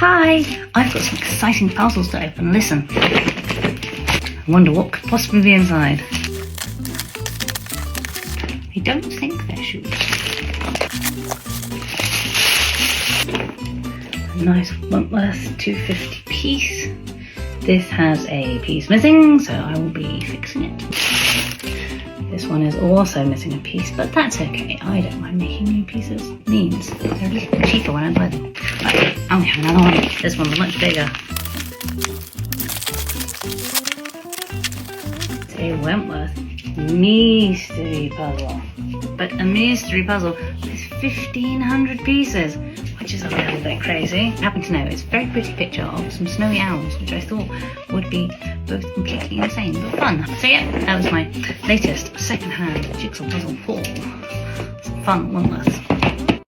Hi! I've got some exciting puzzles to open. Listen. I wonder what could possibly be inside. I don't think they're shoes. A nice Wentworth 250 piece. This has a piece missing, so I will be fixing it. This one is also missing a piece, but that's okay. I don't mind making new pieces. Means they're a little cheaper when I buy them. Right, I only have another one. This one's much bigger. It's a Wentworth mystery puzzle. But a mystery puzzle with 1,500 pieces, which is a little bit crazy. I happen to know it's a very pretty picture of some snowy owls, which I thought would be both completely insane but fun. So yeah, that was my latest second-hand jigsaw puzzle haul. Some fun Wentworth.